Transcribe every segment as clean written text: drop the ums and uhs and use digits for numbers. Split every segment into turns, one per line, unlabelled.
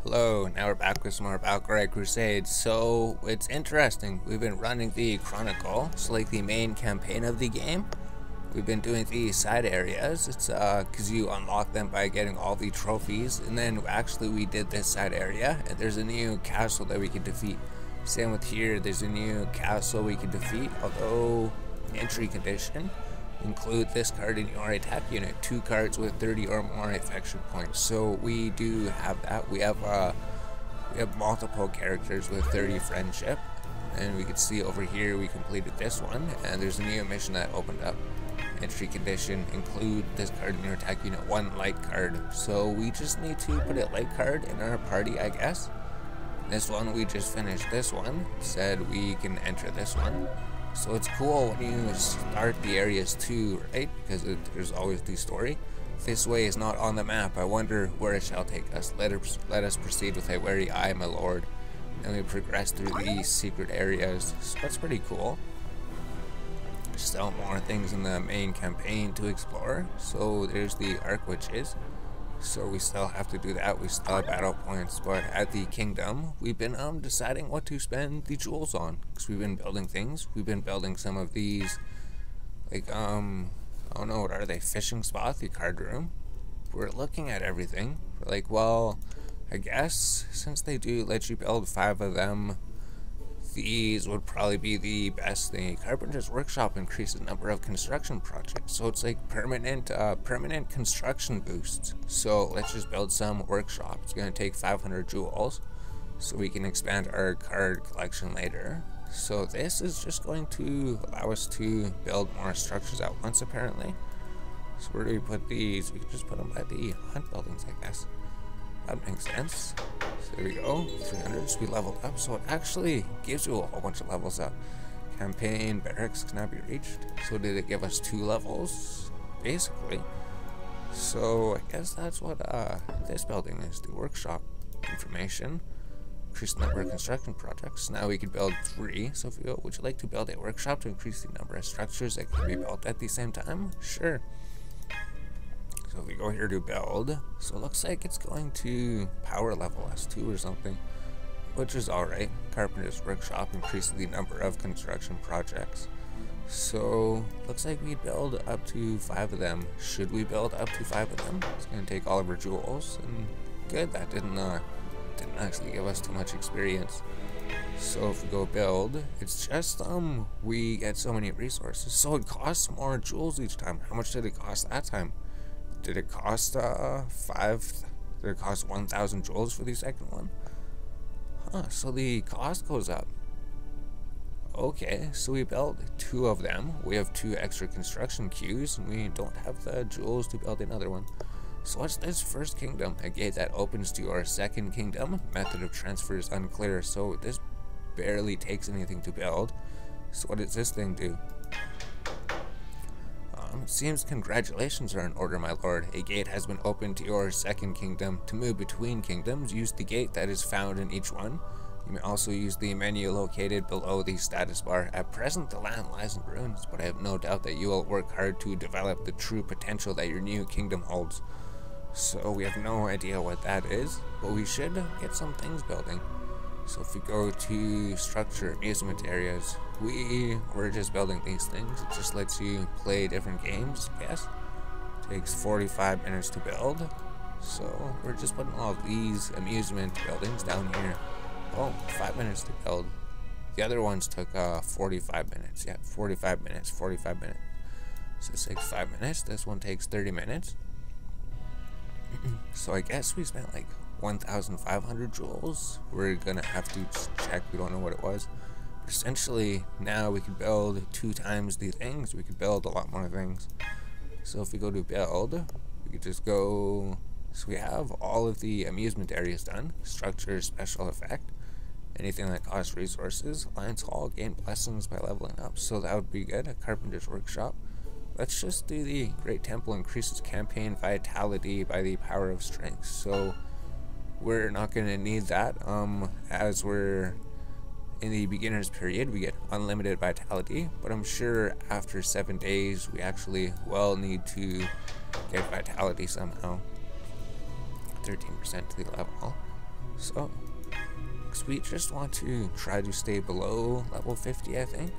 Hello, now we're back with some more Valkyrie Crusade. So, it's interesting. We've been running the Chronicle, so like the main campaign of the game. We've been doing the side areas. It's because you unlock them by getting all the trophies. And then actually we did this side area, and there's a new castle that we can defeat. Same with here, there's a new castle we can defeat, although entry condition. Include this card in your attack unit, 2 cards with 30 or more affection points. So we do have that. We have multiple characters with 30 friendship, and we can see over here we completed this one, and there's a new mission that opened up. Entry condition, include this card in your attack unit, 1 light card. So we just need to put a light card in our party, I guess. This one we just finished. This one said we can enter this one. So it's cool when you start the areas too, right? Because there's always the story. This way is not on the map. I wonder where it shall take us. Let us proceed with a wary eye, my lord. And we progress through these secret areas. So that's pretty cool. Still more things in the main campaign to explore. So there's the Arc Witches. So we still have to do that. We still have battle points, but at the kingdom, we've been deciding what to spend the jewels on, because we've been building things. We've been building some of these, like I don't know, what are they? Fishing spots, the card room. We're looking at everything. We're like, well, I guess since they do let you build 5 of them, these would probably be the best thing. Carpenter's Workshop increases the number of construction projects, so it's like permanent construction boosts. So let's just build some workshop. It's going to take 500 jewels, so we can expand our card collection later. So this is just going to allow us to build more structures at once, apparently. So where do we put these? We can just put them by the hunt buildings, I guess. That makes sense. So there we go, 300, so we leveled up, so it actually gives you a whole bunch of levels up. Campaign barracks cannot be reached, so did it give us 2 levels, basically. So I guess that's what this building is, the workshop. Information, increase the number of construction projects. Now we can build 3, so if we go, would you like to build a workshop to increase the number of structures that can be built at the same time? Sure. So if we go here to build, so it looks like it's going to power level us 2 or something, which is alright. Carpenter's Workshop increases the number of construction projects. So looks like we build up to 5 of them. Should we build up to 5 of them? It's going to take all of our jewels, and good, that didn't actually give us too much experience. So if we go build, it's just we get so many resources, so it costs more jewels each time. How much did it cost that time? Did it cost 1,000 jewels for the second one? Huh, so the cost goes up. Okay, so we built 2 of them. We have 2 extra construction queues, and we don't have the jewels to build another one. So what's this first kingdom? A gate that opens to our second kingdom. Method of transfer is unclear, so this barely takes anything to build. So what does this thing do? It seems congratulations are in order, my lord. A gate has been opened to your second kingdom. To move between kingdoms, use the gate that is found in each one. You may also use the menu located below the status bar. At present, the land lies in ruins, but I have no doubt that you will work hard to develop the true potential that your new kingdom holds. So we have no idea what that is, but we should get some things building. So if we go to structure, amusement areas, we're just building these things. It just lets you play different games, I guess. Takes 45 minutes to build. So we're just putting all of these amusement buildings down here. Oh, 5 minutes to build. The other ones took 45 minutes. Yeah, 45 minutes. So it takes 5 minutes. This one takes 30 minutes. So I guess we spent like 1,500 jewels. We're gonna have to check, we don't know what it was. But essentially, now we can build 2 times the things. We could build a lot more things. So if we go to build, we could just go, so we have all of the amusement areas done. Structure, special effect, anything that costs resources. Alliance Hall, gain blessings by leveling up, so that would be good. A Carpenter's Workshop. Let's just do the Great Temple, increases campaign vitality by the power of strength. So we're not going to need that, as we're in the beginner's period. We get unlimited vitality, but I'm sure after 7 days we actually will need to get vitality somehow. 13% to the level. So, because we just want to try to stay below level 50, I think.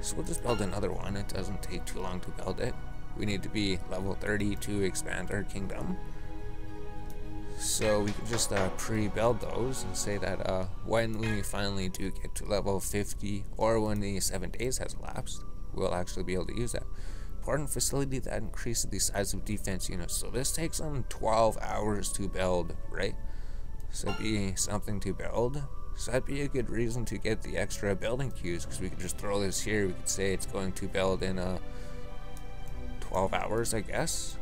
So we'll just build another one. It doesn't take too long to build it. We need to be level 30 to expand our kingdom. So we can just pre-build those and say that when we finally do get to level 50, or when the 7 days has elapsed, we'll actually be able to use that. Important facility that increases the size of defense units. So this takes 12 hours to build, right? So it'd be something to build. So that'd be a good reason to get the extra building queues, because we could just throw this here. We could say it's going to build in 12 hours, I guess.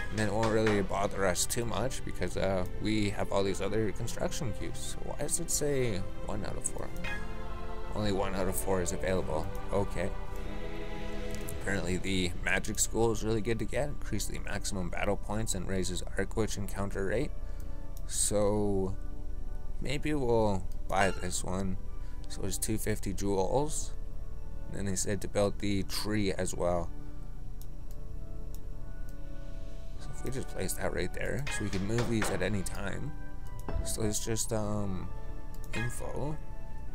And then it won't really bother us too much because we have all these other construction queues. So why does it say 1 out of 4? Only 1 out of 4 is available. Okay. Apparently the magic school is really good to get. Increase the maximum battle points and raises arc witch encounter rate. So maybe we'll buy this one. So it's 250 jewels. And then they said to build the tree as well. So if we just place that right there, so we can move these at any time. So it's just info.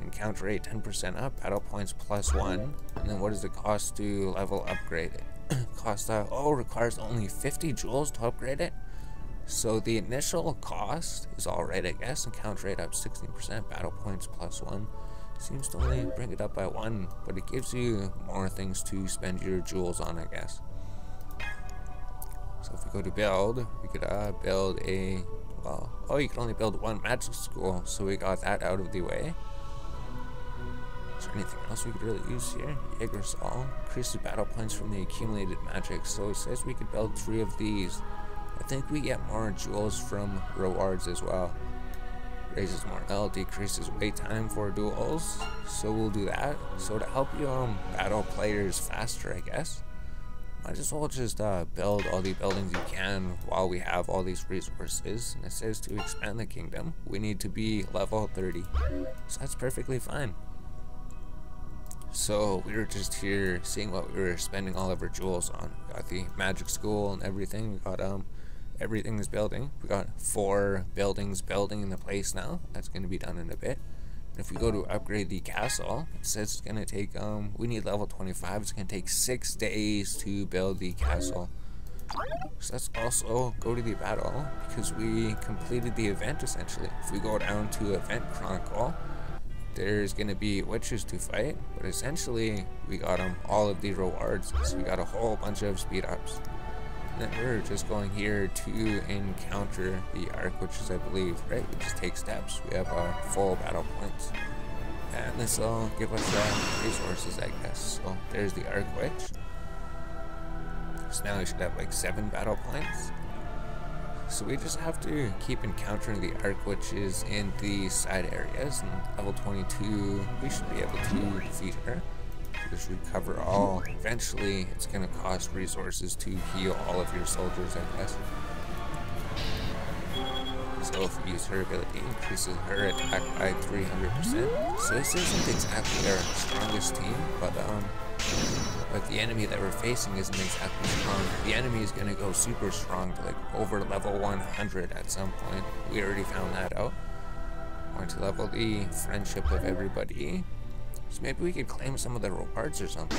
Encounter rate 10% up, battle points +1. And then what does it cost to level upgrade it? Requires only 50 jewels to upgrade it. So the initial cost is alright, I guess. Encounter rate up 16%, battle points +1. Seems to only bring it up by 1, but it gives you more things to spend your jewels on, I guess. So if we go to build, we could build a, you can only build 1 magic school, so we got that out of the way. Is there anything else we could really use here? Jaegersol increases battle points from the accumulated magic, so it says we could build 3 of these. I think we get more jewels from rewards as well. Raises more L, decreases wait time for duels, so we'll do that. So to help you battle players faster, I guess, might as well just build all the buildings you can while we have all these resources. And it says to expand the kingdom, we need to be level 30, so that's perfectly fine. So we were just here seeing what we were spending all of our jewels on. We got the magic school and everything. We got everything is building. We got 4 buildings building in the place now. That's going to be done in a bit. And if we go to upgrade the castle, it says it's going to take we need level 25. It's going to take 6 days to build the castle. So let's also go to the battle because we completed the event essentially. If we go down to event chronicle, there's going to be witches to fight, but essentially we got all of the rewards, so we got a whole bunch of speed ups. And then we're just going here to encounter the arc witches, I believe, right? We just take steps. We have full battle points, and this will give us resources, I guess. So there's the arc witch. So now we should have like 7 battle points. So we just have to keep encountering the arc witches in the side areas, and level 22 we should be able to defeat her. Just recover all. Eventually it's going to cost resources to heal all of your soldiers, I guess. So if we use her ability, increases her attack by 300%. So this isn't exactly our strongest team, but the enemy that we're facing isn't exactly strong. The enemy is going to go super strong to like over level 100 at some point. We already found that out. Want to level the friendship of everybody. So maybe we could claim some of the rewards or something.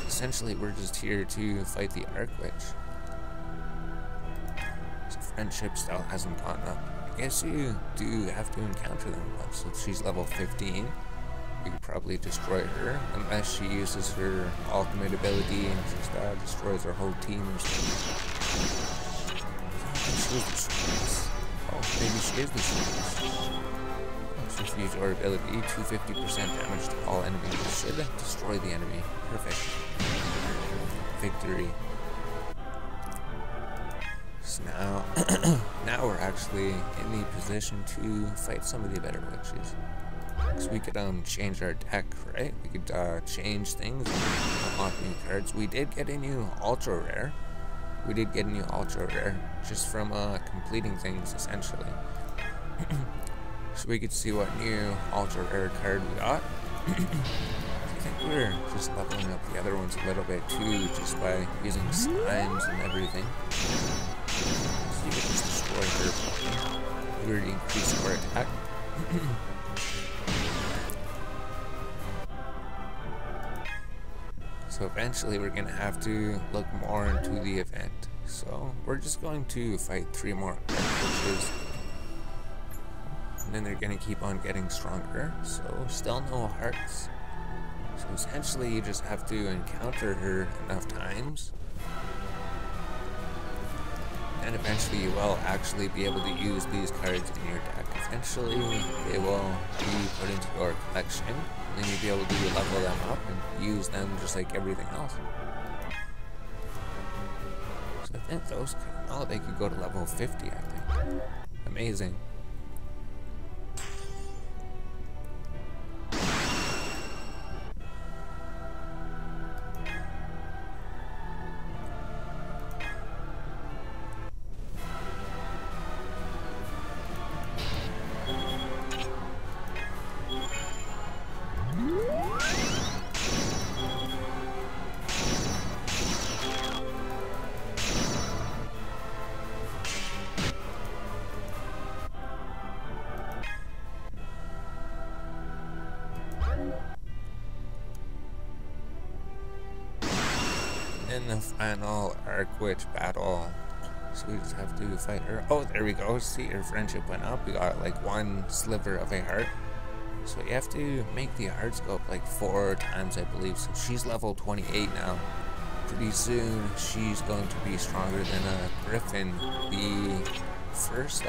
Essentially, we're just here to fight the arc witch. So friendship still hasn't gone up. I guess you do have to encounter them once. So she's level 15. We could probably destroy her, unless she uses her ultimate ability and just destroys her whole team or something. She is the strongest. Oh, maybe she is the strongest. So if you use her ability, 250% damage to all enemies. Should destroy the enemy. Perfect. Victory. So now we're actually in the position to fight some of the better witches. So we could change our deck, right? We could change things and unlock new cards. We did get a new ultra rare. Just from completing things essentially. So we could see what new ultra rare card we got. I think we're just leveling up the other ones a little bit too, just by using slimes and everything. So you can just destroy her. We already increased our attack. So eventually we're gonna have to look more into the event. So we're just going to fight 3 more witches. And then they're gonna keep on getting stronger. So still no hearts. So essentially you just have to encounter her enough times. And eventually you will actually be able to use these cards in your deck. Eventually they will be put into your collection. And then you'll be able to level them up and use them just like everything else. So I think those, oh, they could go to level 50, I think. Amazing. In the final Arc Witch battle, so we just have to fight her. Oh, there we go. See, her friendship went up. We got like 1 sliver of a heart. So you have to make the hearts go up like 4 times, I believe. So she's level 28 now. Pretty soon, she's going to be stronger than a Griffin, the first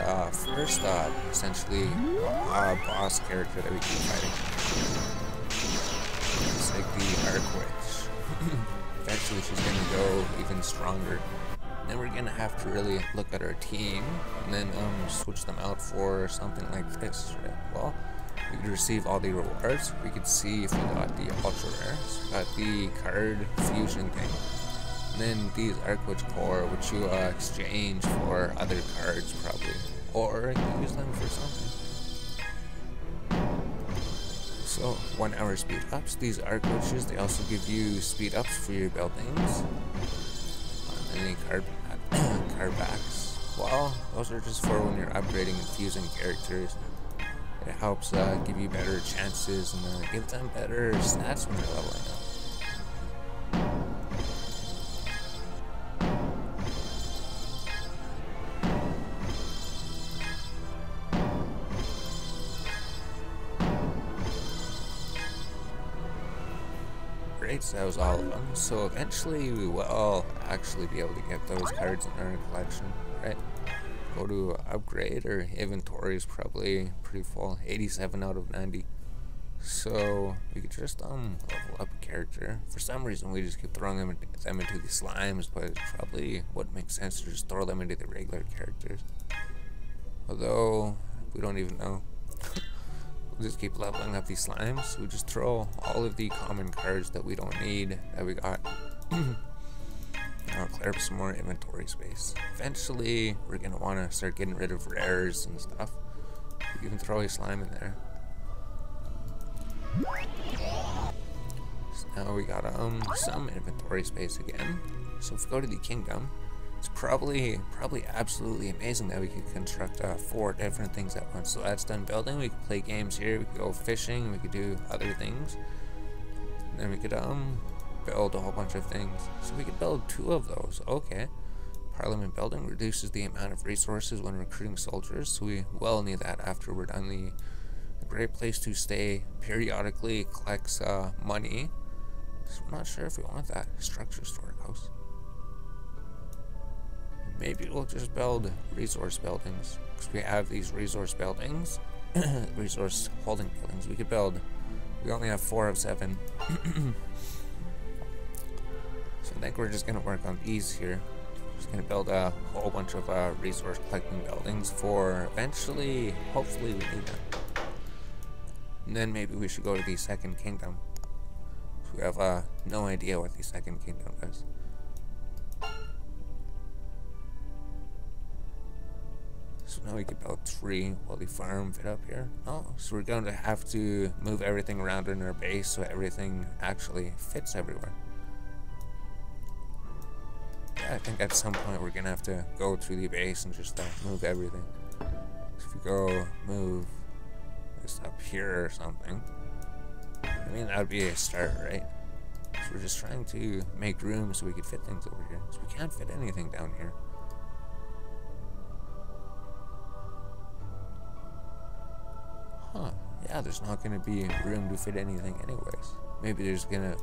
essentially boss character that we keep fighting. It's like the Arc Witch. Eventually she's going to go even stronger. And then we're going to have to really look at our team and then switch them out for something like this, right? Well, we could receive all the rewards. We could see if we got the ultra rare. So we got the card fusion thing. And then these Arc Witch core, which you exchange for other cards probably. Or you can use them for something. So 1 hour speed ups. These Arc Witches, they also give you speed ups for your buildings. And any card backs. Well, those are just for when you're upgrading and fusing characters. It helps give you better chances and give them better stats when they're leveling up. So that was all of them. So eventually we will actually be able to get those cards in our collection, right? Go to upgrade, or inventory is probably pretty full, 87 out of 90. So we could just level up a character. For some reason we just keep throwing them into the slimes, but it probably wouldn't make sense to just throw them into the regular characters. Although we don't even know. We'll just keep leveling up these slimes. We just throw all of the common cards that we don't need that we got. Now clear up some more inventory space. Eventually, we're gonna want to start getting rid of rares and stuff. We can even throw a slime in there. So now we got some inventory space again. So if we go to the kingdom, it's probably absolutely amazing that we could construct 4 different things at once. So that's done building. We could play games here. We could go fishing. We could do other things. And then we could build a whole bunch of things. So we could build 2 of those. Okay. Parliament building reduces the amount of resources when recruiting soldiers. So we will need that after we're done. A great place to stay periodically collects money. So I'm not sure if we want that. Structure storehouse. Maybe we'll just build resource buildings, because we have these resource buildings, resource holding buildings. We could build, we only have 4 of 7. So I think we're just going to work on these here. Just going to build a whole bunch of resource collecting buildings for eventually, hopefully we need them. And then maybe we should go to the second kingdom. So we have no idea what the second kingdom is. So now we can build 3 while the farm fit up here. Oh, so we're going to have to move everything around in our base so everything actually fits everywhere. Yeah, I think at some point we're going to have to go through the base and just move everything. So if we go move this up here or something. I mean, that would be a start, right? So we're just trying to make room so we could fit things over here. So we can't fit anything down here. Huh. Yeah, there's not gonna be room to fit anything anyways. Maybe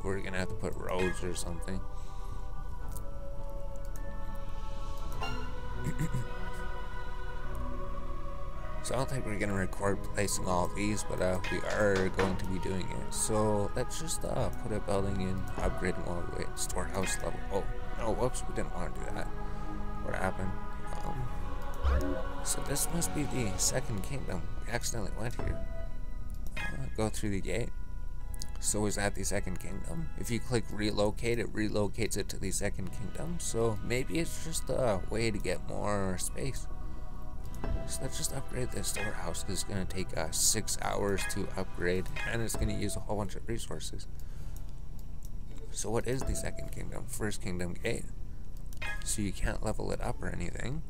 we're gonna have to put roads or something. So I don't think we're gonna record placing all of these, but we are going to be doing it. So let's just put a building in, upgrading all the way to storehouse level. Oh no, whoops, we didn't want to do that. What happened? So this must be the second kingdom. We accidentally went here. Go through the gate. So is that the second kingdom? If you click relocate, it relocates it to the second kingdom. So maybe it's just a way to get more space. So let's just upgrade this storehouse because it's going to take 6 hours to upgrade, and it's going to use a whole bunch of resources. So what is the second kingdom? First kingdom gate. So you can't level it up or anything.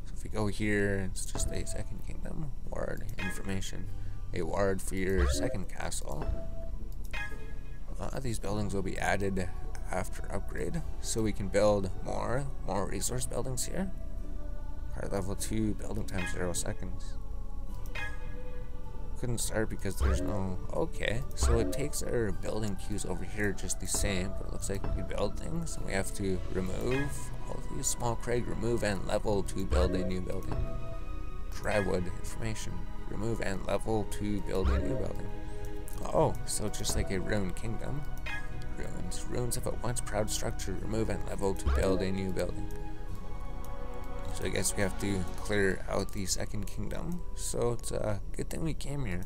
So if we go here, it's just a second kingdom. Ward information. A ward for your second castle. These buildings will be added after upgrade, so we can build more resource buildings here. Card level 2, building time 0 seconds. Couldn't start because there's no... Okay, so it takes our building queues over here just the same, but it looks like we can build things, and we have to remove all these small crag, remove and level to build a new building. Drywood information. Remove and level to build a new building. Oh, so just like a ruined kingdom. Ruins of a once proud structure. Remove and level to build a new building. So I guess we have to clear out the second kingdom. So it's a good thing we came here.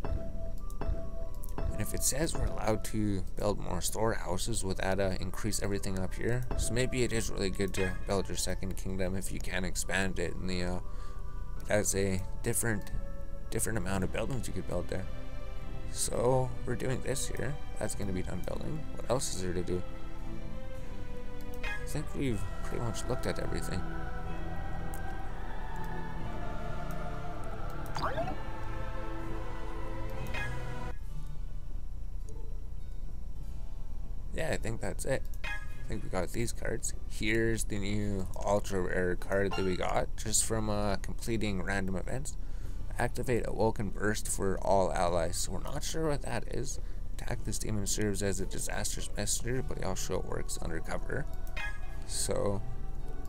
And if it says we're allowed to build more storehouses, would that increase everything up here? So maybe it is really good to build your second kingdom if you can expand it. And the it has a different amount of buildings you could build there. So we're doing this here. That's going to be done building. What else is there to do? I think we've pretty much looked at everything. Yeah, I think that's it. I think we got these cards. Here's the new ultra rare card that we got just from completing random events. Activate Awoken Burst for all allies. So we're not sure what that is. Attack this demon serves as a disaster's messenger, but also works undercover. So,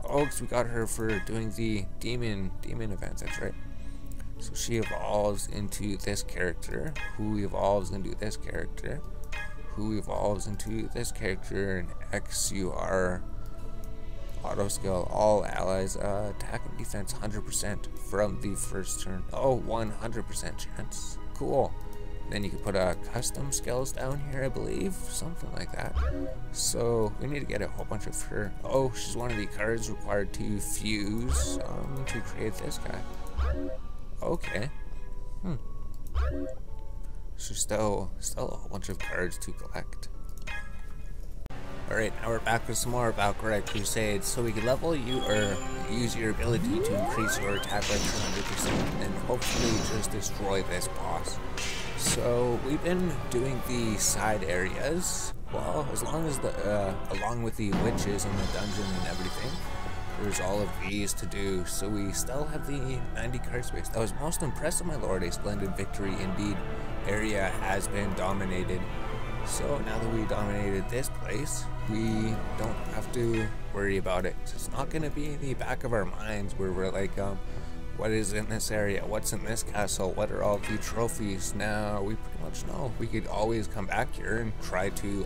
oh, because we got her for doing the demon events. That's right. So she evolves into this character, who evolves into this character, who evolves into this character, and XUR auto skill. All allies attack and defense 100% from the first turn. Oh, 100% chance. Cool. Then you can put custom skills down here, I believe, something like that. So we need to get a whole bunch of her. Oh, she's one of the cards required to fuse to create this guy. Okay. So still a whole bunch of cards to collect. Alright, now we're back with some more Valkyrie Crusade. So we can level you or use your ability to increase your attack by 200% and hopefully just destroy this boss. So we've been doing the side areas, well, as long as along with the witches and the dungeon and everything. There's all of these to do, so we still have the 90 card space. I was most impressed, my lord. A splendid victory indeed. Area has been dominated. So now that we dominated this place, we don't have to worry about it. So it's not going to be in the back of our minds where we're like, what is in this area? What's in this castle? What are all the trophies? Now we pretty much know. We could always come back here and try to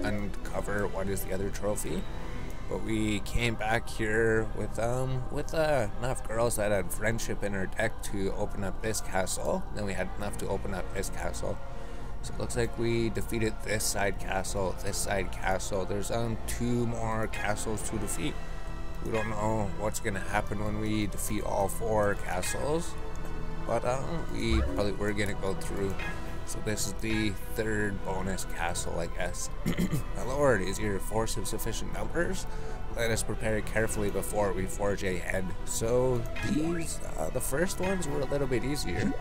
uncover what is the other trophy. But we came back here with enough girls that had friendship in our deck to open up this castle. Then we had enough to open up this castle. So it looks like we defeated this side castle, this side castle. There's 2 more castles to defeat. We don't know what's gonna happen when we defeat all 4 castles, but we probably were gonna go through. So this is the 3rd bonus castle, I guess. My lord, is your force of sufficient numbers? let us prepare carefully before we forge ahead. So these, the first ones were a little bit easier.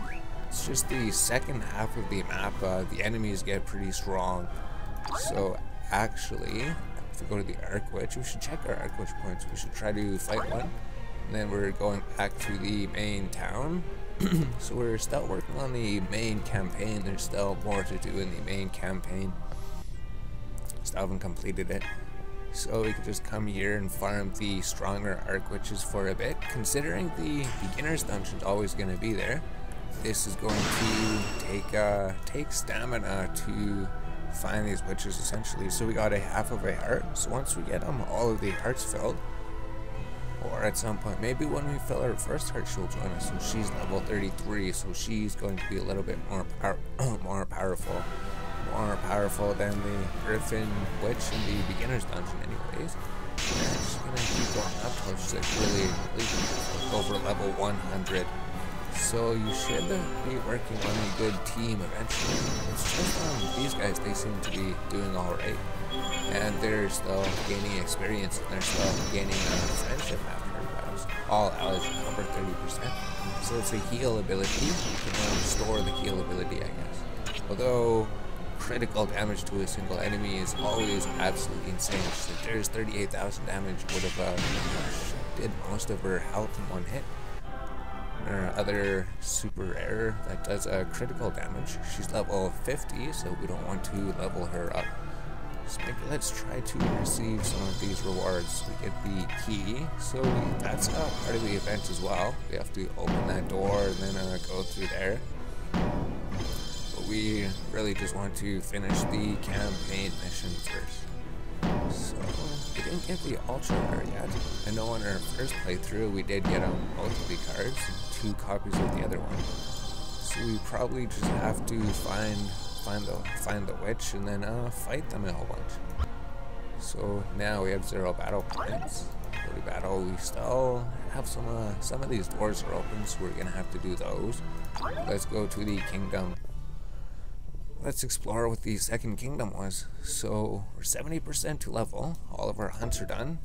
It's just the second half of the map, the enemies get pretty strong. So actually, if we go to the Arc Witch, we should check our Arc Witch points. We should try to fight one. And then we're going back to the main town. So we're still working on the main campaign. There's still more to do in the main campaign. Still haven't completed it. So we could just come here and farm the stronger Arc Witches for a bit. Considering the beginner's dungeon's always going to be there, this is going to take stamina to find these witches essentially. So we got a half of a heart. So once we get all of the hearts filled, or at some point, maybe when we fill our first heart, she'll join us. So she's level 33, so she's going to be a little bit more powerful than the Griffin Witch in the beginner's dungeon anyways. And she's gonna keep going up till she's like really over level 100. So you should be working on a good team eventually. It's just these guys, they seem to be doing alright. And they're still gaining experience, and they're still gaining friendship after battles. All allies recover 30%. So it's a heal ability. You can store the heal ability, I guess. Although critical damage to a single enemy is always absolutely insane. So there's 38,000 damage, would have did most of her health in one hit. Our other super rare that does critical damage. She's level 50, so we don't want to level her up. So maybe let's try to receive some of these rewards. We get the key, so that's part of the event as well. We have to open that door and then go through there. But we really just want to finish the campaign mission first. So we didn't get the ultra rare yet. I know on our first playthrough we did get both of the cards, 2 copies of the other one. So we probably just have to find the witch and then fight them a whole bunch. So now we have 0 battle points. Go to battle. We still have some of these doors are open, so we're gonna have to do those. Let's go to the kingdom. Let's explore what the second kingdom was. So we're 70% to level. All of our hunts are done.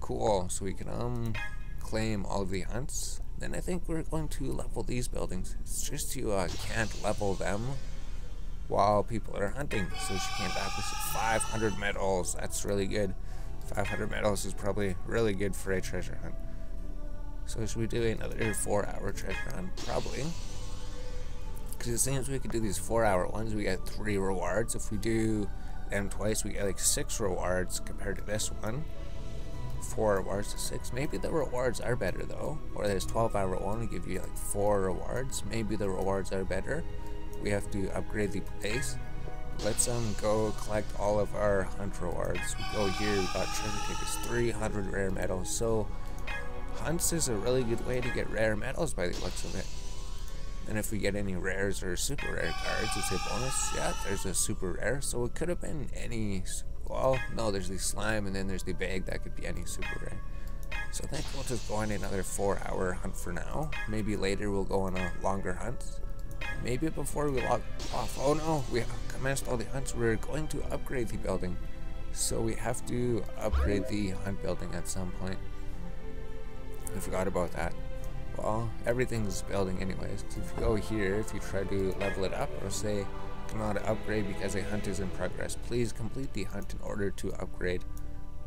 Cool. So we can claim all of the hunts. Then I think we're going to level these buildings. It's just you can't level them while people are hunting. So she came back with 500 medals. That's really good. 500 medals is probably really good for a treasure hunt. So should we do another 4-hour treasure hunt? Probably. Because it seems we could do these 4-hour ones. We get 3 rewards. If we do them twice, we get like 6 rewards compared to this one. 4 rewards to 6. Maybe the rewards are better though. Or this 12-hour one will give you like 4 rewards. Maybe the rewards are better. We have to upgrade the place. Let's go collect all of our hunt rewards. We go here, we got treasure tickets, 300 rare medals. So hunts is a really good way to get rare medals by the looks of it. And if we get any rares or super rare cards, it's a bonus. Yeah, there's a super rare. So it could have been any, well, no, there's the slime and then there's the bag. That could be any super rare. So I think we'll just go on another 4-hour hunt for now. Maybe later we'll go on a longer hunt. Maybe before we log off. Oh no, we have commenced all the hunts. We're going to upgrade the building. So we have to upgrade the hunt building at some point. I forgot about that. Well, everything's building anyways. So if you go here, if you try to level it up, or say cannot upgrade because a hunt is in progress, please complete the hunt in order to upgrade.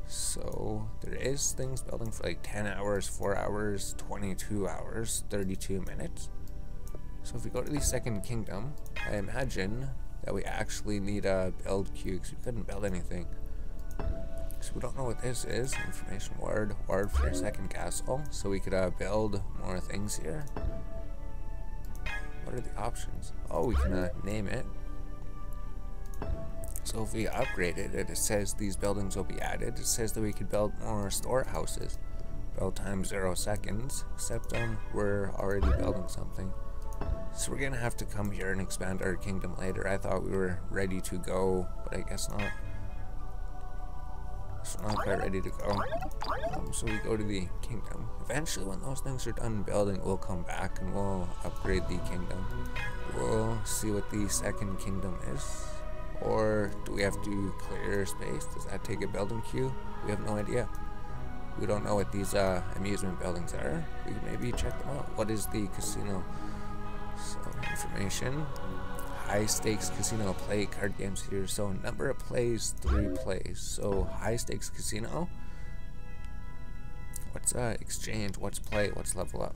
So there is things building for like 10 hours, 4 hours, 22 hours, 32 minutes. So if we go to the second kingdom, I imagine that we actually need a build queue because we couldn't build anything. So we don't know what this is. Information word for second castle. So we could build more things here. What are the options? Oh, we can name it. So if we upgrade it, it says these buildings will be added. It says that we could build more storehouses. Build time 0 seconds. Except we're already building something. So we're gonna have to come here and expand our kingdom later. I thought we were ready to go, but I guess not. So we're not quite ready to go. So we go to the kingdom. Eventually, when those things are done building, we'll come back and we'll upgrade the kingdom. We'll see what the second kingdom is. Or do we have to clear space? Does that take a building queue? We have no idea. We don't know what these amusement buildings are. We can maybe check them out. What is the casino? So, information. High stakes casino, play card games here. So, number of plays, 3 plays. So, high stakes casino. What's exchange? What's play? What's level up?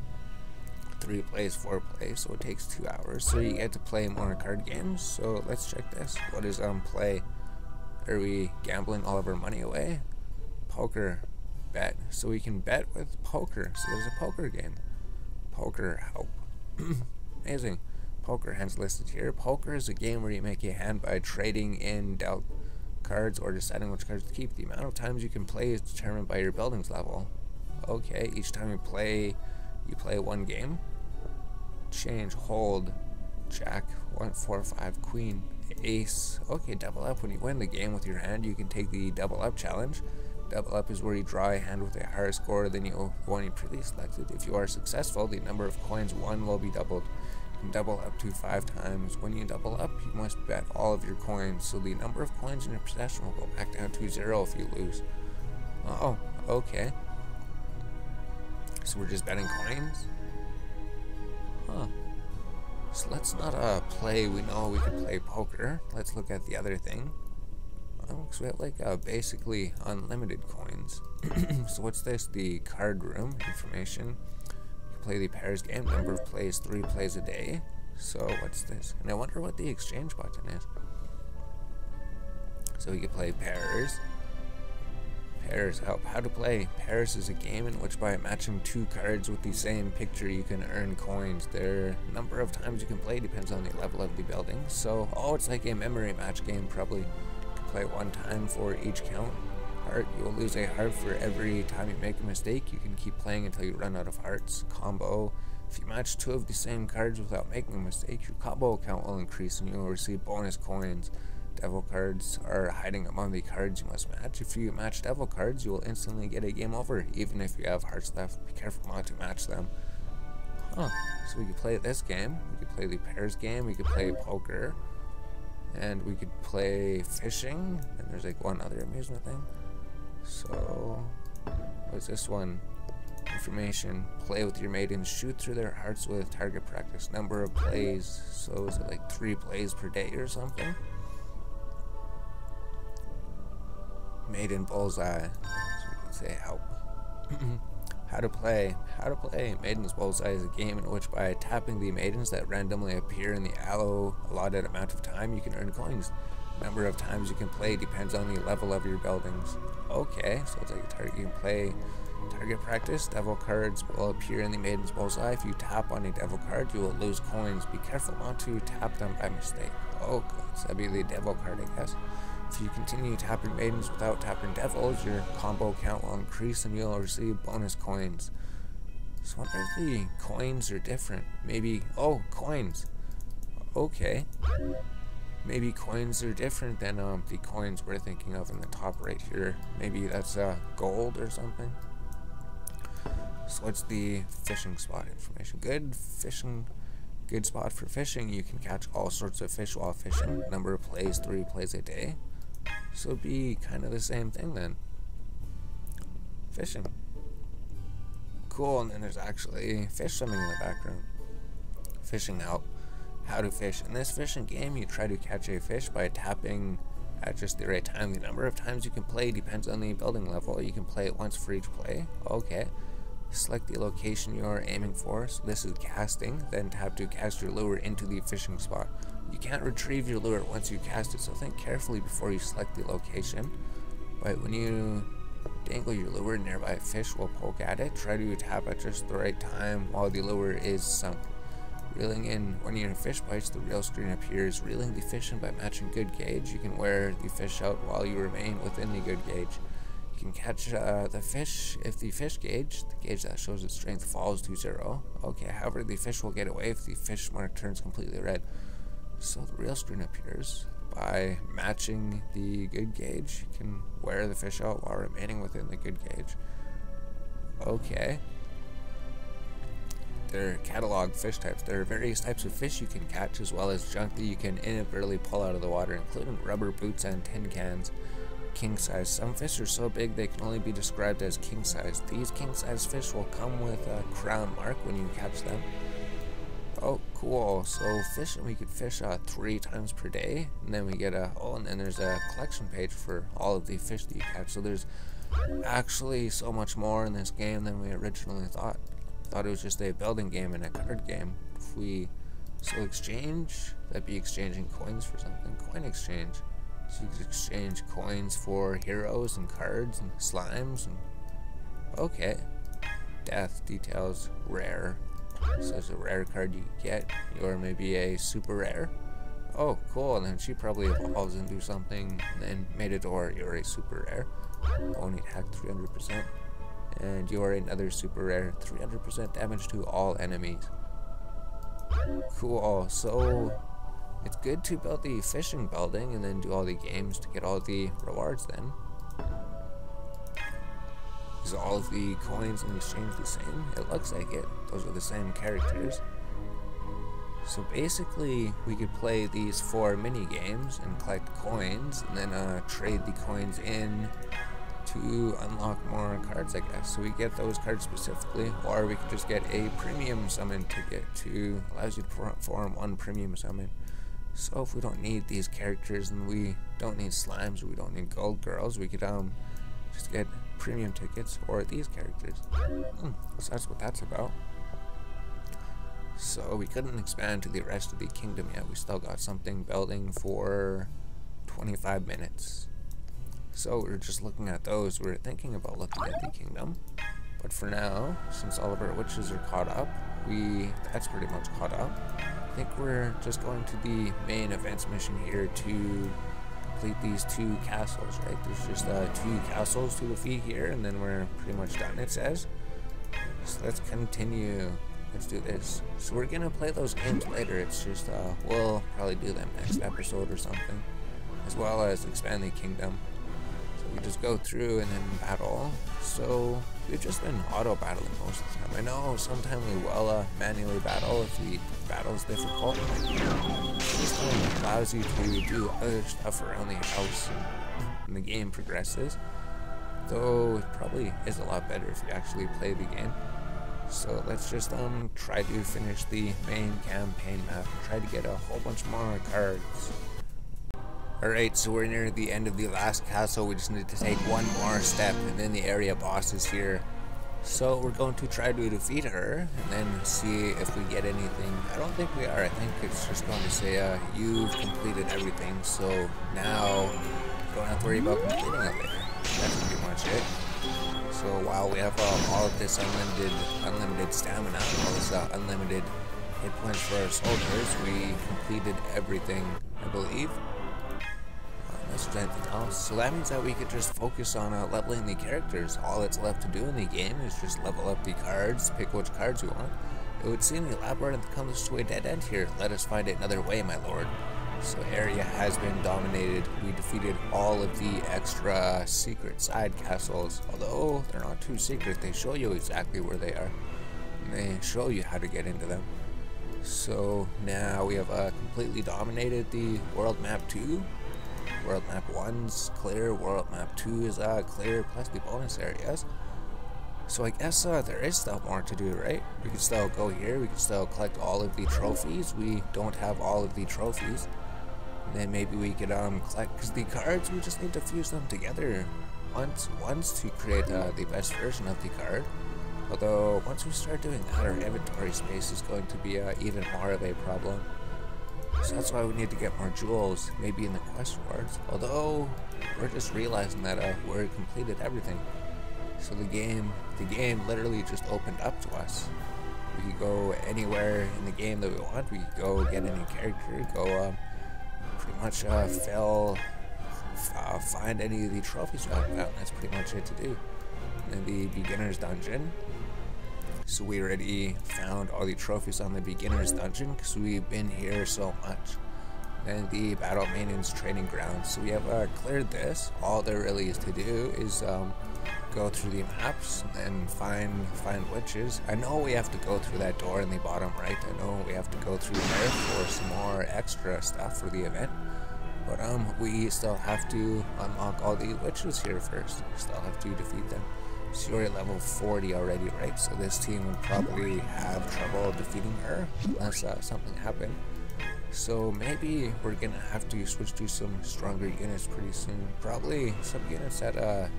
3 plays, 4 plays. So, it takes 2 hours. So, you get to play more card games. So, let's check this. What is play? Are we gambling all of our money away? Poker. Bet. So we can bet with poker. So there's a poker game. Poker help. Amazing. Poker hands listed here. Poker is a game where you make a hand by trading in dealt cards or deciding which cards to keep. The amount of times you can play is determined by your building's level. Okay, each time you play 1 game. Change, hold, jack, 1, 4, 5, queen, ace. Okay, double up. When you win the game with your hand, you can take the double up challenge. Double up is where you draw a hand with a higher score than the one you previously selected. If you are successful, the number of coins won will be doubled. You can double up to 5 times. When you double up, you must bet all of your coins, so the number of coins in your possession will go back down to 0 if you lose. Oh, okay. So we're just betting coins? Huh. So let's not play, we know we can play poker. Let's look at the other thing. So we have like basically unlimited coins. So what's this? The card room information. You can play the pairs game. Number of plays, 3 plays a day. So what's this? And I wonder what the exchange button is. So we can play pairs. Pairs help. How to play. Pairs is a game in which by matching 2 cards with the same picture you can earn coins. Their number of times you can play depends on the level of the building. So it's like a memory match game probably. Play 1 time for each count. Heart, you will lose a heart for every time you make a mistake. You can keep playing until you run out of hearts. Combo, if you match 2 of the same cards without making a mistake, your combo count will increase and you will receive bonus coins. Devil cards are hiding among the cards you must match. If you match devil cards, you will instantly get a game over, even if you have hearts left. Be careful not to match them. So we could play this game. We could play the pairs game. We could play poker. And we could play fishing, and there's like one other amusement thing. So, what's this one? Information, play with your maidens, shoot through their hearts with target practice. Number of plays, so is it like 3 plays per day or something? Maiden bullseye, so we can say help. How to play. Maiden's Bullseye is a game in which by tapping the maidens that randomly appear in the allotted amount of time, you can earn coins. Number of times you can play depends on the level of your buildings. Okay, so it's like a target. You can play target practice. Devil cards will appear in the Maiden's Bullseye. If you tap on a devil card, you will lose coins. Be careful not to tap them by mistake. Oh, so that'd be the devil card, I guess. If you continue tapping maidens without tapping devils, your combo count will increase and you'll receive bonus coins. So I wonder if the coins are different. Maybe, coins. Okay. Maybe coins are different than the coins we're thinking of in the top right here. Maybe that's gold or something. So what's the fishing spot information? Good spot for fishing. You can catch all sorts of fish while fishing. Number of plays, 3 plays a day. So it'd be kind of the same thing then. Fishing. Cool, and then there's actually fish swimming in the background. Fishing help. How to fish. In this fishing game, you try to catch a fish by tapping at just the right time. The number of times you can play depends on the building level. You can play it once for each play. Okay. Select the location you are aiming for. So this is casting. Then tap to cast your lure into the fishing spot. You can't retrieve your lure once you cast it, so think carefully before you select the location. But when you dangle your lure, nearby fish will poke at it. Try to tap at just the right time while the lure is sunk. Reeling in. When your fish bites, the reel screen appears. Reeling the fish in by matching good gauge. You can wear the fish out while you remain within the good gauge. You can catch the fish if the fish gauge, the gauge that shows its strength, falls to 0. Okay, however, the fish will get away if the fish mark turns completely red. So the reel screen appears. By matching the good gauge, you can wear the fish out while remaining within the good gauge. Okay. There are catalog fish types. There are various types of fish you can catch, as well as junk that you can inadvertently pull out of the water, including rubber boots and tin cans. king size. Some fish are so big they can only be described as king size. These king size fish will come with a crown mark when you catch them. Oh, cool. So we could fish 3 times per day, and then we get and then there's a collection page for all of the fish that you catch. So there's actually so much more in this game than we originally thought. Thought it was just a building game and a card game. If we exchange, that'd be exchanging coins for something. Coin exchange. So you can exchange coins for heroes and cards and slimes and okay. Death details rare. So it's a rare card you get, or maybe a super rare. Oh, cool. And then she probably evolves into something, and then Matador, you're a super rare. Only attack 300%. And you're another super rare, 300% damage to all enemies. Cool. So it's good to build the fishing building and then do all the games to get all the rewards then. Is all of the coins in exchange the same? It looks like it. Those are the same characters. So basically, we could play these 4 mini games and collect coins, and then trade the coins in to unlock more cards, I guess. So we get those cards specifically, or we could just get a premium summon ticket to allows you to perform 1 premium summon. So if we don't need these characters and we don't need slimes or we don't need gold girls, we could just get premium tickets or these characters. So that's what that's about. So we couldn't expand to the rest of the kingdom yet. We still got something building for 25 minutes. So we're just looking at those. We're thinking about looking at the kingdom. But for now, since all of our witches are caught up, that's pretty much caught up. I think we're just going to the main events mission here to complete these 2 castles, right? There's just 2 castles to defeat here, and then we're pretty much done, it says. So let's continue. Let's do this. So we're gonna play those games later. It's just, we'll probably do them next episode or something, as well as expand the kingdom. So we just go through and then battle. So we've just been auto battling most of the time. I know sometimes we will manually battle if the battle is difficult. This time allows you to do other stuff around the house and the game progresses. Though it probably is a lot better if you actually play the game. So let's just try to finish the main campaign map and try to get a whole bunch more cards. Alright, so we're near the end of the last castle. We just need to take 1 more step and then the area boss is here. So we're going to try to defeat her and then see if we get anything. I don't think we are. I think it's just going to say you've completed everything. So now you don't have to worry about completing it later. That's pretty much it. So while we have all of this unlimited stamina, all this unlimited hit points for our soldiers, we completed everything, I believe. Unless there's anything else. So that means that we could just focus on leveling the characters. All that's left to do in the game is just level up the cards, pick which cards we want. It would seem the labyrinth comes to a dead end here. Let us find another way, my lord. So area has been dominated. We defeated all of the extra secret side castles. Although they're not too secret, they show you exactly where they are. And they show you how to get into them. So now we have completely dominated the world map 2. World map 1's clear, world map 2 is clear, plus the bonus areas. So I guess there is still more to do, right? We can still go here, we can still collect all of the trophies. We don't have all of the trophies. And then maybe we could collect, because the cards, we just need to fuse them together once to create the best version of the card. Although once we start doing that, our inventory space is going to be even more of a problem. So that's why we need to get more jewels, maybe in the quest rewards. Although we're just realizing that we're completed everything. So the game literally just opened up to us. We could go anywhere in the game that we want. We could go get any character, go pretty much find any of the trophies we have out. That's pretty much it to do. And then the beginner's dungeon. So we already found all the trophies on the beginner's dungeon because we've been here so much. And the battle maintenance training ground. So we have cleared this. All there really is to do is go through the maps and find witches. I know we have to go through that door in the bottom right. I know we have to go through there for some more extra stuff for the event. But we still have to unlock all the witches here first. We still have to defeat them. So you're at level 40 already, right? So this team would probably have trouble defeating her unless something happened. So maybe we're gonna have to switch to some stronger units pretty soon. Probably some units that well,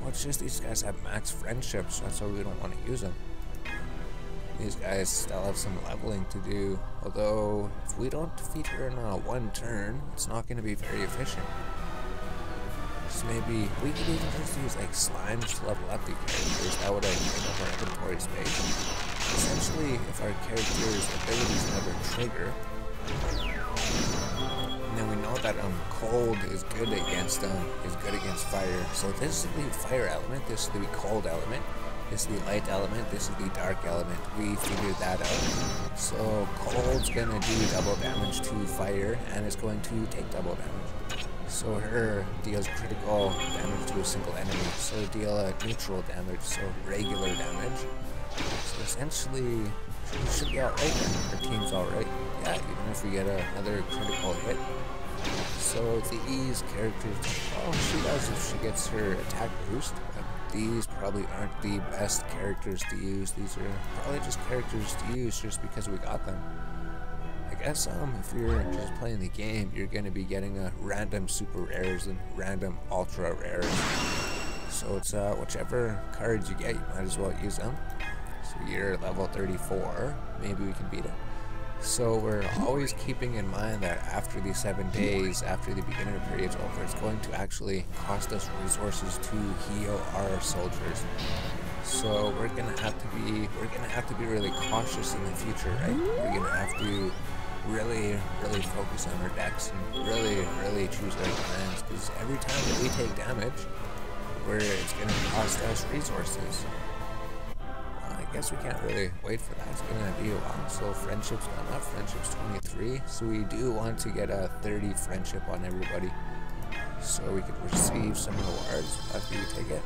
it's just these guys have max friendship, so that's why we don't want to use them. These guys still have some leveling to do, although if we don't defeat her in one turn, it's not going to be very efficient. So maybe we could even just use like slimes to level up the characters. That would take up our inventory space. Essentially, if our character's abilities never trigger, and then we know that cold is good against fire. So this is the fire element, this is the cold element, this is the light element, this is the dark element. We figured that out. So cold's gonna do double damage to fire, and it's going to take double damage. So her deals critical damage to a single enemy. So deal neutral damage, so regular damage. So essentially, we should be alright then. Our team's alright. Yeah, even if we get another critical hit. So these characters, well, she does if she gets her attack boost. But these probably aren't the best characters to use. These are probably just characters to use just because we got them. I guess if you're just playing the game, you're going to be getting random super rares and random ultra rares. So it's whichever cards you get, you might as well use them. So you're level 34, maybe we can beat it. So we're always keeping in mind that after the 7 days, after the beginner period's over, it's going to actually cost us resources to heal our soldiers. So we're gonna have to be really cautious in the future, right? We're gonna have to really focus on our decks and really choose our plans, because every time that we take damage, it's gonna cost us resources. I guess we can't really wait for that. It's gonna be a while. So friendship's gone up. Friendship's 23. So we do want to get a 30 friendship on everybody, so we could receive some rewards after you take it.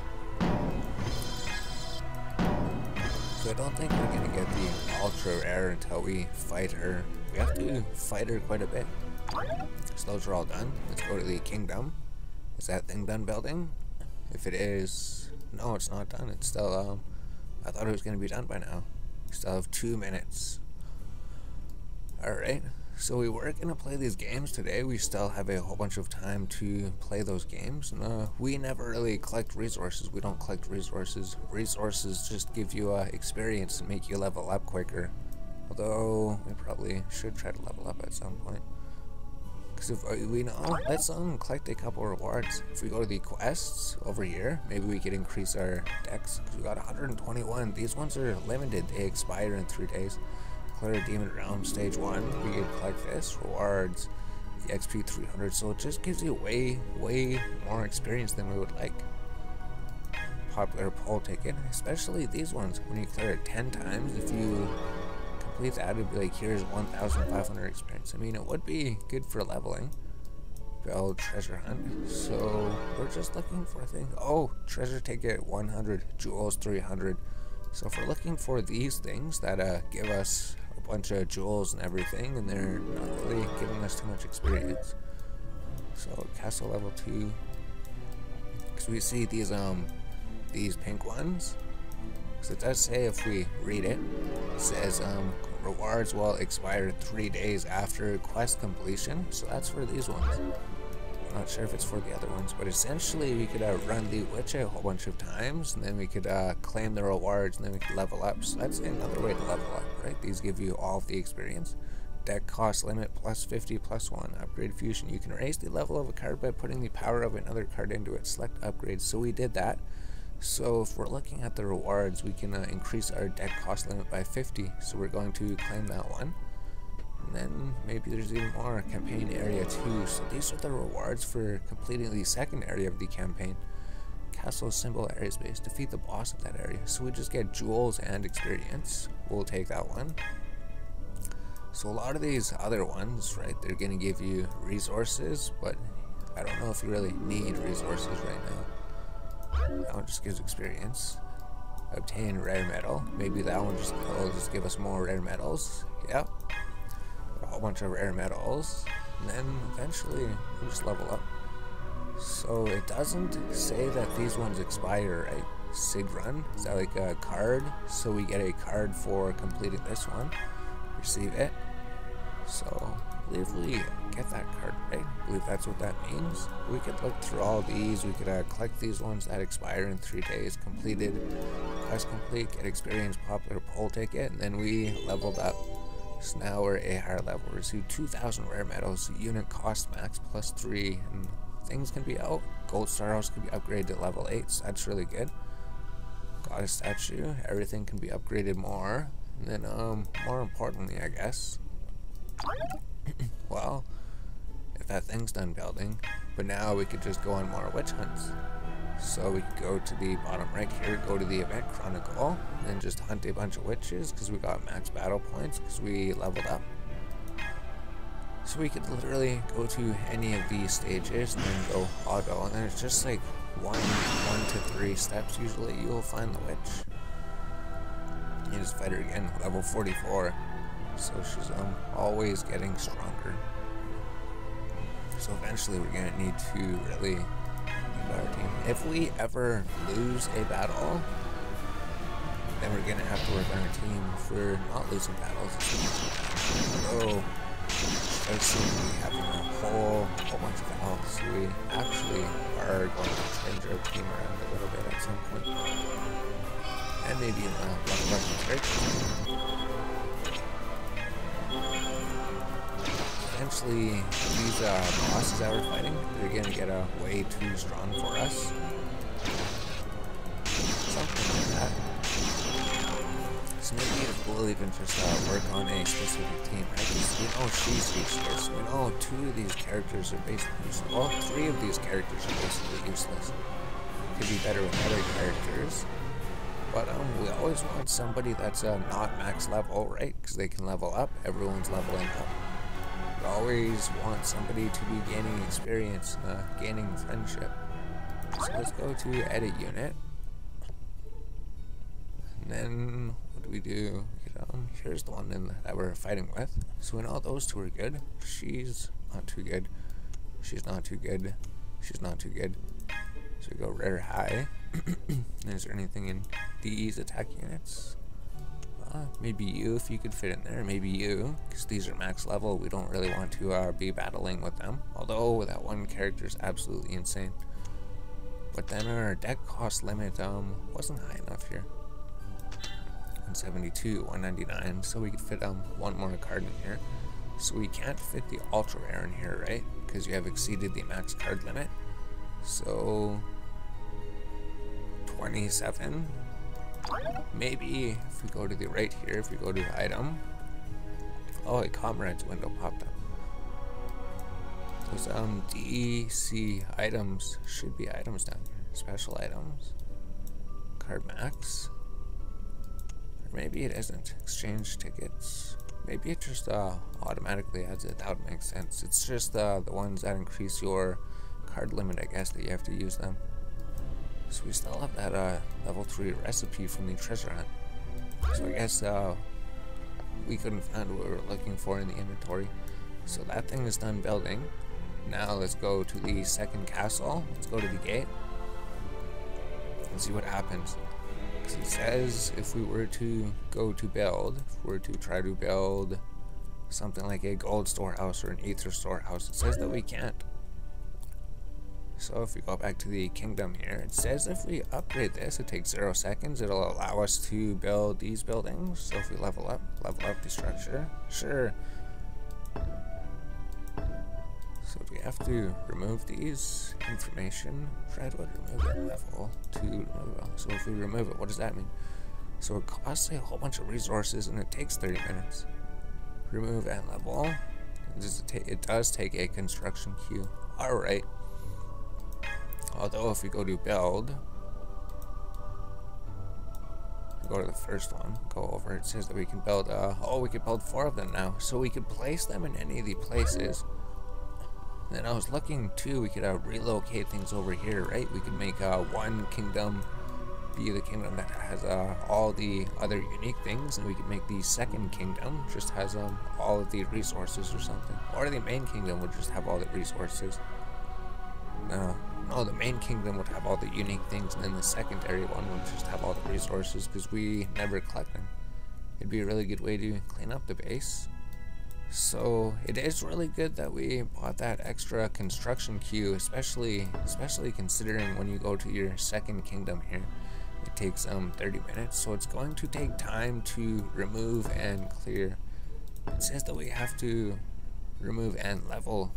So I don't think we're gonna get the ultra rare until we fight her. We have to fight her quite a bit. So those are all done. Let's go to the kingdom. Is that thing done building? If it is, no, it's not done. It's still I thought it was going to be done by now. We still have 2 minutes. Alright, so we were going to play these games today. We still have a whole bunch of time to play those games. And we never really collect resources. We don't collect resources. Resources just give you experience and make you level up quicker. Although, we probably should try to level up at some point. Because if we know, let's collect a couple rewards. If we go to the quests over here, maybe we could increase our decks. Because we got 121. These ones are limited. They expire in 3 days. Clear a demon realm stage 1. We could collect this. Rewards. The XP 300. So it just gives you way more experience than we would like. Popular poll ticket. Especially these ones. When you clear it 10 times, if you complete that, it'd be like, here's 1,500 experience. I mean, it would be good for leveling. Build treasure hunt. So we're just looking for things. Oh, treasure ticket 100, jewels 300. So if we're looking for these things that give us a bunch of jewels and everything, and they're not really giving us too much experience. So castle level 2. Because we see these pink ones. So it does say, if we read it, it says rewards will expire 3 days after quest completion. So that's for these ones. I'm not sure if it's for the other ones, but essentially we could run the witch a whole bunch of times, and then we could claim the rewards, and then we could level up. So that's another way to level up, right? These give you all of the experience. Deck cost limit plus 50 plus 1. Upgrade fusion. You can raise the level of a card by putting the power of another card into it. Select upgrades. So we did that. So if we're looking at the rewards, we can increase our deck cost limit by 50. So we're going to claim that one. And then maybe there's even more. Campaign area 2. So these are the rewards for completing the second area of the campaign. Castle symbol area space. Defeat the boss of that area. So we just get jewels and experience. We'll take that one. So a lot of these other ones, right, they're going to give you resources, but I don't know if you really need resources right now. That one just gives experience. Obtain rare metal. Maybe that one will just give us more rare metals. Yep. A whole bunch of rare metals. and then eventually we'll just level up. So it doesn't say that these ones expire, right? Sig run, is that like a card? So we get a card for completing this one, receive it. So I believe we get that card, right? I believe that's what that means. We could look through all these, we could collect these ones that expire in 3 days, completed, quest complete, get experience, popular poll ticket, and then we leveled up. So now we're a higher level, receive 2,000 rare medals, unit cost max +3, and things can be out. Gold Star House can be upgraded to level 8, so that's really good. Got a statue, everything can be upgraded more. And then more importantly, I guess, well, if that thing's done building, but now we could just go on more witch hunts. So we could go to the bottom right here, go to the event chronicle, and just hunt a bunch of witches because we got max battle points because we leveled up. So we could literally go to any of these stages and then go auto, and then it's just like one to 3 steps usually you'll find the witch. You just fight her again, level 44. So she's always getting stronger. So eventually we're gonna need to really keep our team. If we ever lose a battle, then we're gonna have to work on our team for not losing battles. So I seem to be having a whole bunch of health, so we actually are going to change our team around a little bit at some point. And maybe level up the characters. Eventually, these bosses that we're fighting, they're gonna get way too strong for us. Something like that. So maybe we'll even just work on a specific team, right? Because we know she's useless. We know 2 of these characters are basically useless. Well, 3 of these characters are basically useless. Could be better with other characters. But we always want somebody that's not max level, right? Because they can level up. Everyone's leveling up. We always want somebody to be gaining experience, gaining friendship. So let's go to edit unit. And then what do we do? Here's the one that we're fighting with. So we know those 2 are good. She's not too good. She's not too good. She's not too good. So we go rare high. Is there anything in these attack units? Maybe you, if you could fit in there. Maybe you, because these are max level. We don't really want to be battling with them. Although that one character is absolutely insane. But then our deck cost limit wasn't high enough here. 172, 199. So we could fit one more card in here. So we can't fit the ultra rare in here, right? Because you have exceeded the max card limit. So 27. Maybe if we go to the right here, if we go to item, oh, a comrades window popped up. Those DC items should be items down here. Special items, card max, or maybe it isn't. Exchange tickets. Maybe it just automatically adds it. That would make sense. It's just the ones that increase your card limit, I guess, that you have to use them. So we still have that level 3 recipe from the treasure hunt. So I guess we couldn't find what we were looking for in the inventory. So that thing is done building. Now let's go to the second castle. Let's go to the gate and see what happens. Because it says if we were to go to build, if we were to try to build something like a gold storehouse or an ether storehouse, it says that we can't. So if we go back to the kingdom here, it says if we upgrade this, it takes 0 seconds. It'll allow us to build these buildings. So if we level up the structure, sure. So do we have to remove these information? Try to remove it. Level to remove it. So if we remove it, what does that mean? So it costs a whole bunch of resources and it takes 30 minutes. Remove and level. It does take a construction queue. Alright. Although if we go to build, go to the first one, go over, it says that we can build, oh, we could build 4 of them now. So we could place them in any of the places. And then I was looking too, we could relocate things over here, right? We could make one kingdom be the kingdom that has all the other unique things, and we could make the second kingdom just has all of the resources or something. Or the main kingdom would just have all the resources. No, the main kingdom would have all the unique things, and then the secondary one would just have all the resources because we never collect them. It'd be a really good way to clean up the base. So it is really good that we bought that extra construction queue, especially considering when you go to your second kingdom here, it takes 30 minutes. So it's going to take time to remove and clear. It says that we have to remove and level.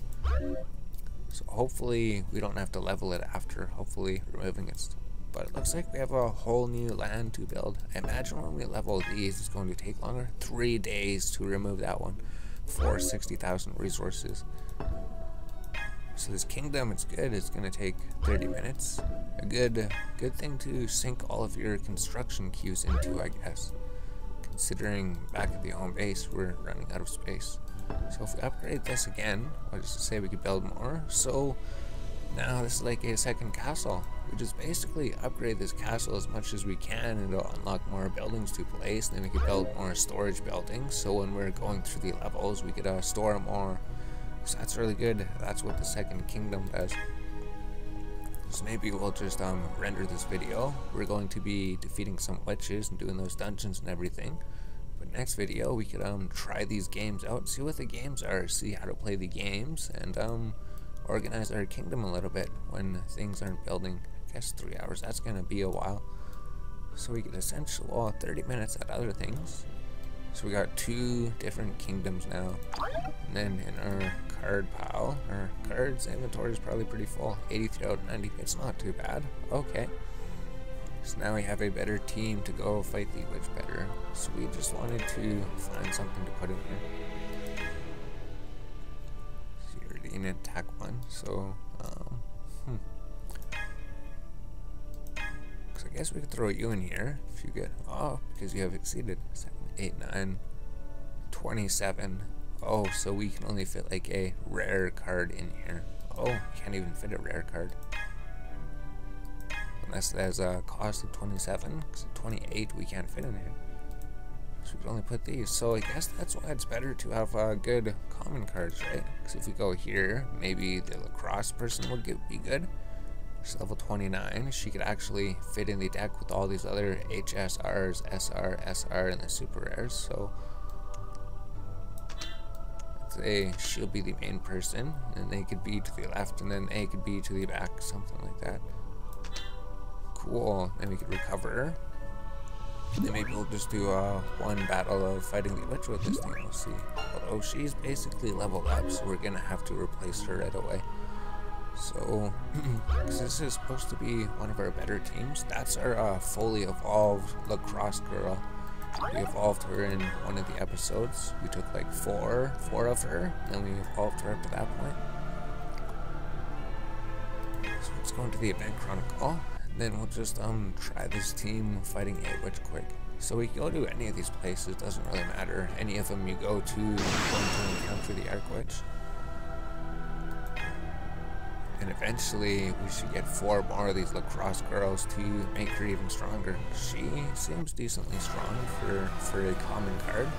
So hopefully we don't have to level it after, hopefully removing it. But it looks like we have a whole new land to build. I imagine when we level these, it's going to take longer. 3 days to remove that one for 60,000 resources. So this kingdom, it's good. It's going to take 30 minutes. A good thing to sink all of your construction queues into, I guess. Considering back at the home base, we're running out of space. So if we upgrade this again, I'll just say we could build more. So now this is like a second castle. We just basically upgrade this castle as much as we can, and it'll unlock more buildings to place, and then we could build more storage buildings, so when we're going through the levels we could store more. So that's really good. That's what the second kingdom does. So maybe we'll just render this video. We're going to be defeating some witches and doing those dungeons and everything. But next video we could try these games out, see what the games are, see how to play the games, and organize our kingdom a little bit when things aren't building. I guess 3 hours, that's gonna be a while. So we could essentially, 30 minutes at other things. So we got 2 different kingdoms now. And then in our card pile, our cards inventory is probably pretty full. 83 out of 90, it's not too bad. Okay. So now we have a better team to go fight the witch better. So we just wanted to find something to put in here. So you already in attack 1, so so I guess we could throw you in here if you get, because you have exceeded 7, 8, 9, 27. Oh, so we can only fit like a rare card in here. Oh, can't even fit a rare card. Unless there's a cost of 27, because at 28 we can't fit in here. So we can only put these. So I guess that's why it's better to have good common cards, right? Because if we go here, maybe the lacrosse person would be good. She's level 29. She could actually fit in the deck with all these other HSRs, SR, SR, and the super rares. So she'll be the main person, and they could be to the left, and then A could be to the back, something like that. Cool. Then we could recover her. And then maybe we'll just do one battle of fighting the witch with this thing. We'll see. Although she's basically leveled up, so we're gonna have to replace her right away. So, because this is supposed to be one of our better teams. That's our fully evolved lacrosse girl. We evolved her in one of the episodes. We took like four of her, and we evolved her up to that point. So let's go into the event chronicle, and then we'll just try this team fighting a witch quick. So we can go to any of these places, doesn't really matter. Any of them you go to, you're going to encounter the Arc Witch. And eventually we should get 4 more of these lacrosse girls to make her even stronger. She seems decently strong for a common card,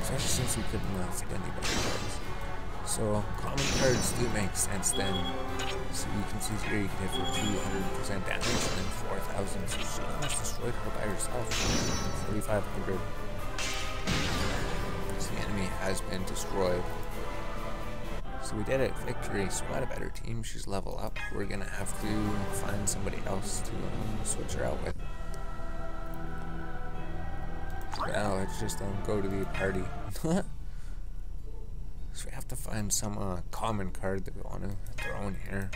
especially since we couldn't fit any better cards. So common cards do make sense then. So you can see here you can hit for 200% damage and then 4,000. So she almost destroyed her by herself. 4,500. So the enemy has been destroyed. So we did it, victory. So we got a better team. She's level up. We're gonna have to find somebody else to switch her out with. So now let's just go to the party. So we have to find some common card that we want to throw in here.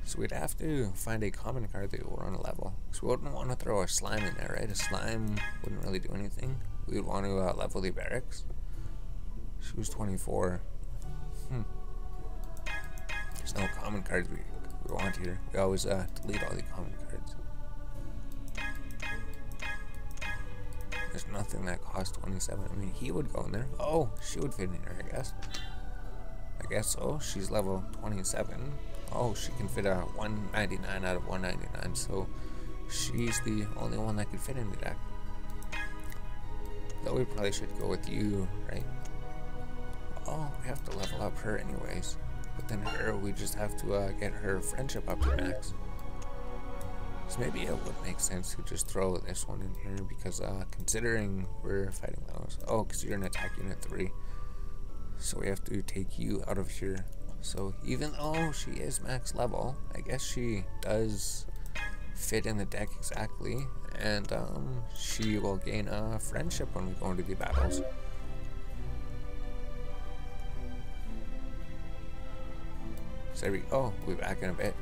So we'd have to find a common card that we want to level. So we wouldn't want to throw a slime in there, right? A slime wouldn't really do anything. We would want to level the barracks. She was 24. There's no common cards we want here. We always delete all the common cards. There's nothing that costs 27. I mean, he would go in there. Oh, she would fit in here, I guess. I guess so. She's level 27. Oh, she can fit a 199 out of 199, so she's the only one that can fit in the deck. Though we probably should go with you, right? Oh, we have to level up her anyways. But then her, we just have to get her friendship up to max. So maybe it would make sense to just throw this one in here because considering we're fighting those. Oh, because you're an attack unit 3. So we have to take you out of here. So even though she is max level, I guess she does fit in the deck exactly. And she will gain a friendship when we go into the battles. So there we go. We'll be back in a bit.